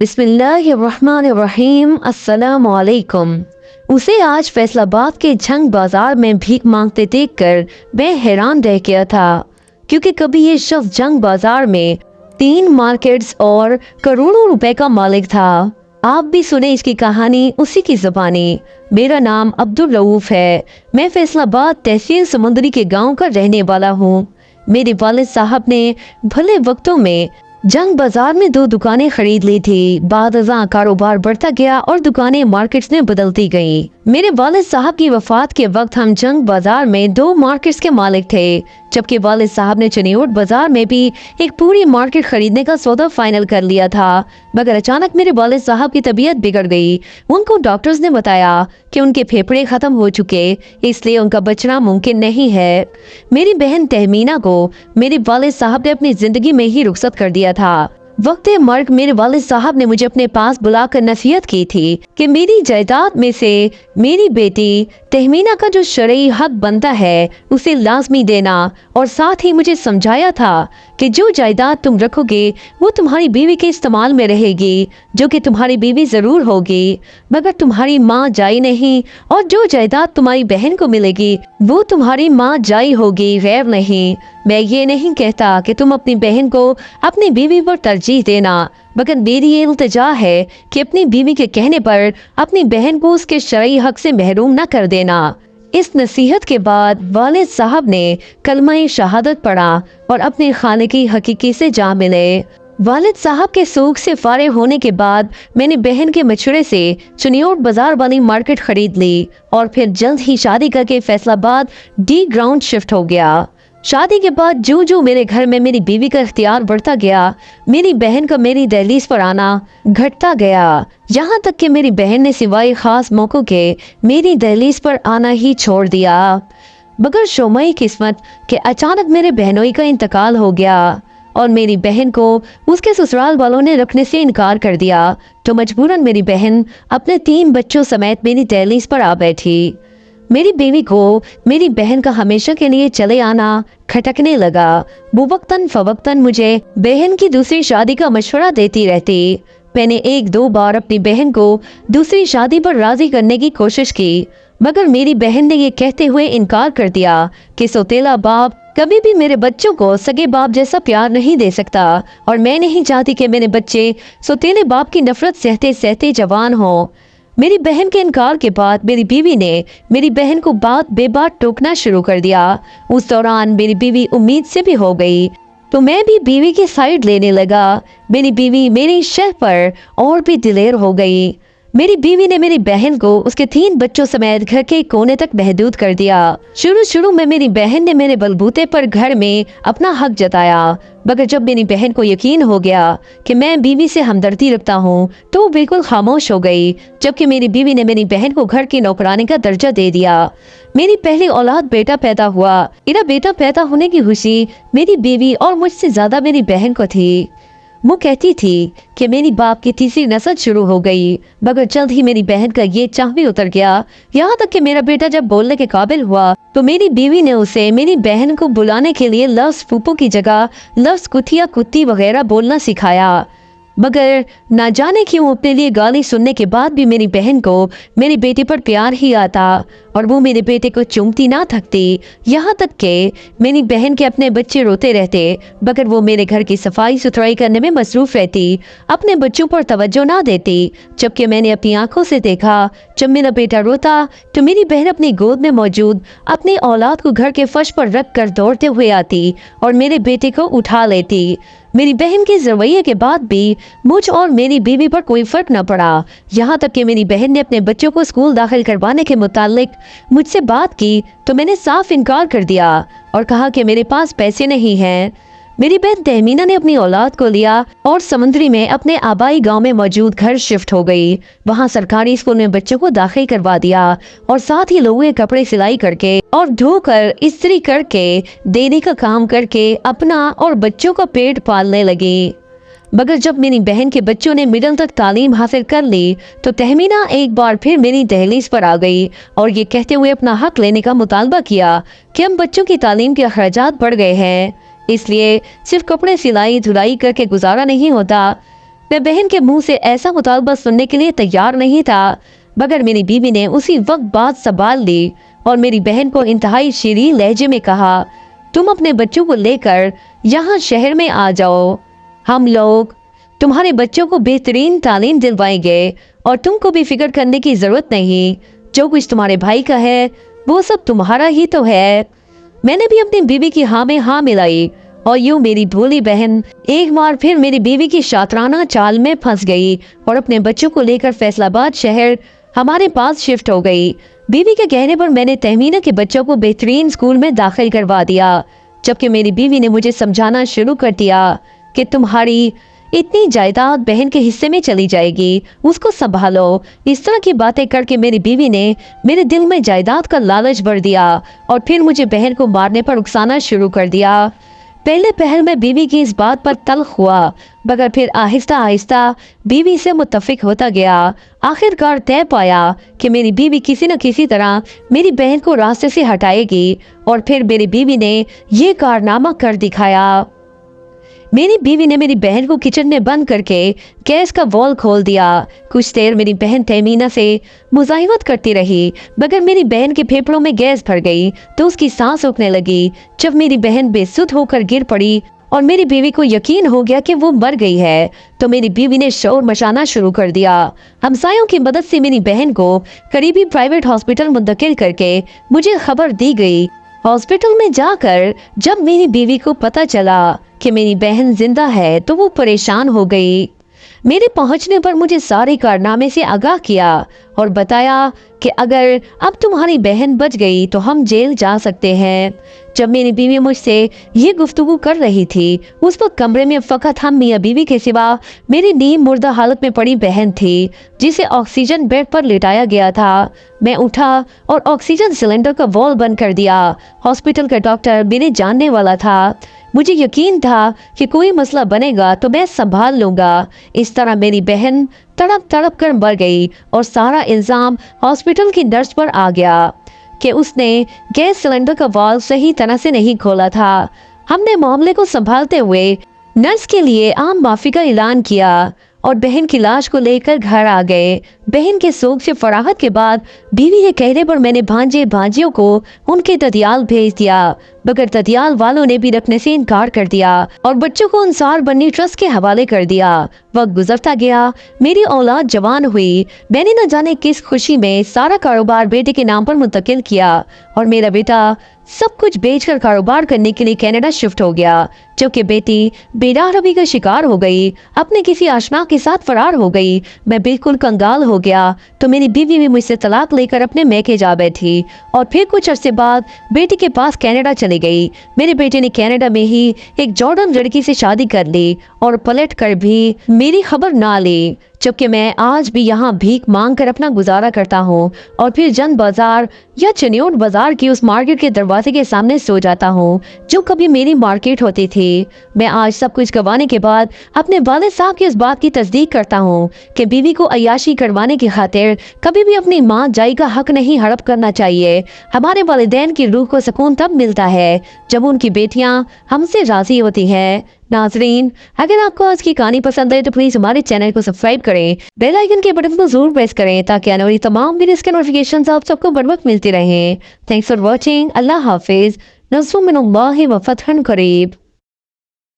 बिस्मिल्लाहिर्रहमानिर्रहीम। अस्सलाम वालेकुम। उसे आज फैसलाबाद के झंग बाजार में भीख मांगते देखकर मैं हैरान रह गया था, क्योंकि कभी ये शख्स झंग बाजार में 3 मार्केट्स और करोड़ों रुपए का मालिक था। आप भी सुने इसकी कहानी उसी की ज़बानी। मेरा नाम अब्दुल रऊफ है। मैं फैसलाबाद तहसील समुंदरी के गांव का रहने वाला हूँ। मेरे वालिद साहब ने भले वक्तों में जंग बाजार में 2 दुकानें खरीद ली थी। बाद अज़ां कारोबार बढ़ता गया और दुकानें मार्केट्स में बदलती गईं। मेरे वालिद साहब की वफात के वक्त हम जंग बाजार में 2 मार्केट्स के मालिक थे, जबकि वालिद साहब ने चनियोट बाजार में भी एक पूरी मार्केट खरीदने का सौदा फाइनल कर लिया था। मगर अचानक मेरे वालिद साहब की तबीयत बिगड़ गई। उनको डॉक्टर्स ने बताया कि उनके फेफड़े खत्म हो चुके, इसलिए उनका बचना मुमकिन नहीं है। मेरी बहन तहमीना को मेरे वालिद साहब ने अपनी जिंदगी में ही रुखसत कर दिया था। वक्त मर्ग मेरे वालिद साहब ने मुझे अपने पास बुलाकर नसीहत की थी कि मेरी जायदाद में से मेरी बेटी तहमीना का जो शरई हक बनता है उसे लाजमी देना, और साथ ही मुझे समझाया था कि जो जायदाद तुम रखोगे वो तुम्हारी बीवी के इस्तेमाल में रहेगी, जो कि तुम्हारी बीवी ज़रूर होगी, मगर तुम्हारी माँ जाई नहीं, और जो जायदाद तुम्हारी बहन को मिलेगी वो तुम्हारी माँ जाई होगी, गैर नहीं। मैं ये नहीं कहता कि तुम अपनी बहन को अपनी बीवी पर तरजीह देना, मगर मेरी ये इल्तिजा है कि अपनी बीवी के कहने पर अपनी बहन को उसके शरई हक से महरूम न कर देना। इस नसीहत के बाद वालिद साहब ने कलमा शहादत पढ़ा और अपने खालिकी हकीकी से जा मिले। वालिद साहब के सूख से फारिग होने के बाद मैंने बहन के मशवरे से चनियोट बाजार वाली मार्केट खरीद ली और फिर जल्द ही शादी करके फैसलाबाद डी ग्राउंड शिफ्ट हो गया। शादी के बाद जो जो मेरे घर में मेरी बीवी का इख्तियार बढ़ता गया, मेरी बहन का मेरी दहलीज पर आना घटता गया, यहाँ तक कि मेरी बहन ने सिवाय खास मौक़ों के मेरी दहलीज पर आना ही छोड़ दिया। मगर शोमई किस्मत के अचानक मेरे बहनोई का इंतकाल हो गया और मेरी बहन को उसके ससुराल वालों ने रखने से इनकार कर दिया, तो मजबूरन मेरी बहन अपने 3 बच्चों समेत मेरी दहलीज पर आ बैठी। मेरी बीवी को मेरी बहन का हमेशा के लिए चले आना खटकने लगा। वो वक्तन फवक्तन मुझे बहन की दूसरी शादी का मशवरा देती रहती। मैंने 1-2 बार अपनी बहन को दूसरी शादी पर राजी करने की कोशिश की, मगर मेरी बहन ने ये कहते हुए इनकार कर दिया कि सौतेला बाप कभी भी मेरे बच्चों को सगे बाप जैसा प्यार नहीं दे सकता, और मैं नहीं चाहती कि मेरे बच्चे सौतेले बाप की नफरत सहते सहते जवान हों। मेरी बहन के इनकार के बाद मेरी बीवी ने मेरी बहन को बात बेबात टोकना शुरू कर दिया। उस दौरान मेरी बीवी उम्मीद से भी हो गई, तो मैं भी बीवी की साइड लेने लगा। मेरी बीवी मेरी शह पर और भी दिलेर हो गई। मेरी बीवी ने मेरी बहन को उसके 3 बच्चों समेत घर के कोने तक महदूद कर दिया। शुरू में मेरी बहन ने मेरे बलबूते पर घर में अपना हक जताया, मगर जब मेरी बहन को यकीन हो गया कि मैं बीवी से हमदर्दी रखता हूँ तो वो बिल्कुल खामोश हो गई, जबकि मेरी बीवी ने मेरी बहन को घर की नौकरानी का दर्जा दे दिया। मेरी पहली औलाद बेटा पैदा हुआ। मेरा बेटा पैदा होने की खुशी मेरी बीवी और मुझसे ज्यादा मेरी बहन को थी। वो कहती थी कि मेरी बाप की तीसरी नस्ल शुरू हो गई, मगर जल्द ही मेरी बहन का ये चाह भी उतर गया। यहाँ तक कि मेरा बेटा जब बोलने के काबिल हुआ तो मेरी बीवी ने उसे मेरी बहन को बुलाने के लिए लफ्ज़ फूफो की जगह लफ्ज़ कुतिया कुत्ती वगैरह बोलना सिखाया। मगर ना जाने क्यों अपने लिए गाली सुनने के बाद भी मेरी बहन को मेरे बेटे पर प्यार ही आता और वो मेरे बेटे को चूमती ना थकती। यहाँ तक कि मेरी बहन के अपने बच्चे रोते रहते, मगर वो मेरे घर की सफाई सुथराई करने में मसरूफ रहती, अपने बच्चों पर तवज्जो ना देती। जबकि मैंने अपनी आंखों से देखा, जब मेरा बेटा रोता तो मेरी बहन अपनी गोद में मौजूद अपनी औलाद को घर के फर्श पर रख कर दौड़ते हुए आती और मेरे बेटे को उठा लेती। मेरी बहन के रवैये के बाद भी मुझ और मेरी बीवी पर कोई फर्क न पड़ा। यहाँ तक कि मेरी बहन ने अपने बच्चों को स्कूल दाखिल करवाने के मुतालिक मुझसे बात की तो मैंने साफ इनकार कर दिया और कहा कि मेरे पास पैसे नहीं हैं। मेरी बहन तहमीना ने अपनी औलाद को लिया और समुंदरी में अपने आबाई गांव में मौजूद घर शिफ्ट हो गई। वहां सरकारी स्कूल में बच्चों को दाखिल करवा दिया और साथ ही लोगों के कपड़े सिलाई करके और धोकर इस्त्री करके देने का काम करके अपना और बच्चों का पेट पालने लगी। मगर जब मेरी बहन के बच्चों ने मिडिल तक तालीम हासिल कर ली तो तहमीना एक बार फिर मेरी दहलीज पर आ गई और ये कहते हुए अपना हक लेने का मुतालबा किया कि हम बच्चों की तालीम के अखराजात बढ़ गए हैं, इसलिए सिर्फ कपड़े सिलाई धुलाई करके गुजारा नहीं होता। मैं बहन के मुंह से ऐसा मुतालबा सुनने के लिए तैयार नहीं था, मगर मेरी बीवी ने उसी वक्त बात संभाल ली और मेरी बहन को इंतहाई शीरीन लहजे में कहा, तुम अपने बच्चों को लेकर यहाँ शहर में आ जाओ। हम लोग तुम्हारे बच्चों को बेहतरीन तालीम दिलवाएंगे और तुमको भी फिक्र करने की जरूरत नहीं। जो कुछ तुम्हारे भाई का है वो सब तुम्हारा ही तो है। मैंने भी अपनी बीवी की हाँ में हाँ मिलाई और यूं मेरी भोली बहन एक बार फिर मेरी बीवी की शातराना चाल में फंस गई और अपने बच्चों को लेकर फैसलाबाद शहर हमारे पास शिफ्ट हो गई। बीवी के कहने पर मैंने तहमीना के बच्चों को बेहतरीन स्कूल में दाखिल करवा दिया, जबकि मेरी बीवी ने मुझे समझाना शुरू कर दिया कि तुम्हारी इतनी जायदाद बहन के हिस्से में चली जाएगी, उसको संभालो। इस तरह की बातें करके मेरी बीवी ने मेरे दिल में जायदाद का लालच भर दिया और फिर मुझे बहन को मारने पर उकसाना शुरू कर दिया। पहले पहल में बीवी की इस बात पर तल्ख हुआ, मगर फिर आहिस्ता आहिस्ता बीवी से मुत्तफिक होता गया। आखिरकार तय पाया कि मेरी बीवी किसी न किसी तरह मेरी बहन को रास्ते से हटाएगी और फिर मेरी बीवी ने ये कारनामा कर दिखाया। मेरी बीवी ने मेरी बहन को किचन में बंद करके गैस का वॉल खोल दिया। कुछ देर मेरी बहन तहमीना से मुजाहिमत करती रही, मगर मेरी बहन के फेफड़ों में गैस भर गई तो उसकी सांस रुकने लगी। जब मेरी बहन बेसुध होकर गिर पड़ी और मेरी बीवी को यकीन हो गया कि वो मर गई है, तो मेरी बीवी ने शोर मचाना शुरू कर दिया। हमसायों की मदद से मेरी बहन को करीबी प्राइवेट हॉस्पिटल मुंतकिल करके मुझे खबर दी गई। हॉस्पिटल में जाकर जब मेरी बीवी को पता चला कि मेरी बहन जिंदा है तो वो परेशान हो गई। मेरे पहुंचने पर मुझे सारे कारनामे से आगाह किया और बताया कि अगर अब तुम्हारी बहन बच गई तो हम जेल जा सकते हैं। जब मेरी बीवी मुझसे ये गुफ्तगू कर रही थी, उस वक्त कमरे में फकत हम मियाँ बीवी के सिवा मेरी नीम मुर्दा हालत में पड़ी बहन थी, जिसे ऑक्सीजन बेड पर लिटाया गया था। मैं उठा और ऑक्सीजन सिलेंडर का वॉल बंद कर दिया। हॉस्पिटल का डॉक्टर मेरे जानने वाला था। मुझे यकीन था कि कोई मसला बनेगा तो मैं संभाल लूंगा। इस तरह मेरी बहन तड़प तड़प कर मर गई और सारा इल्जाम हॉस्पिटल की नर्स पर आ गया कि उसने गैस सिलेंडर का वाल्व सही तरह से नहीं खोला था। हमने मामले को संभालते हुए नर्स के लिए आम माफी का ऐलान किया और बहन की लाश को लेकर घर आ गए। बहन के सोग से फराहत के बाद बीवी के कहने पर मैंने भांजे भांजियों को उनके ददियाल भेज दिया, मगर ददियाल वालों ने भी रखने से इनकार कर दिया और बच्चों को अंसार बन्नी ट्रस्ट के हवाले कर दिया। वक्त गुजरता गया, मेरी औलाद जवान हुई। मैंने न जाने किस खुशी में सारा कारोबार बेटे के नाम पर मुंतकिल किया और मेरा बेटा सब कुछ बेचकर कारोबार करने के लिए कनाडा शिफ्ट हो गया, जबकि बेटी बेरारबी का शिकार हो गई, अपने किसी आशना के साथ फरार हो गई। मैं बिल्कुल कंगाल हो गया तो मेरी बीवी भी मुझसे तलाक लेकर अपने मैके जा बैठी और फिर कुछ अरसे बाद बेटी के पास कनाडा चली गई। मेरे बेटे ने कनाडा में ही एक जॉर्डन लड़की से शादी कर ली और पलट कर भी मेरी खबर ना ली, जबकि मैं आज भी यहाँ भीख मांग कर अपना गुजारा करता हूँ और फिर जन बाजार या चनियोट बाजार की उस मार्केट के दरवाजे के सामने सो जाता हूँ जो कभी मेरी मार्केट होती थी। मैं आज सब कुछ गंवाने के बाद अपने वालिद साहब की इस बात की तस्दीक करता हूँ कि बीवी को अय्याशी करवाने की खातिर कभी भी अपनी माँ जाई का हक नहीं हड़प करना चाहिए। हमारे वालिदैन की रूह को सुकून तब मिलता है जब उनकी बेटियाँ हमसे राजी होती हैं। नाजरीन, अगर आपको आज की कहानी पसंद है तो प्लीज हमारे चैनल को सब्सक्राइब करें, बेल आइकन के बटन को जरूर प्रेस करें ताकि आने वाली तमाम वीडियोस के नोटिफिकेशंस आप सबको बर वक्त मिलती रहें। Thanks for watching. अल्लाह हाफिज। नज़्र मिनल्लाहि व फतहन करीब।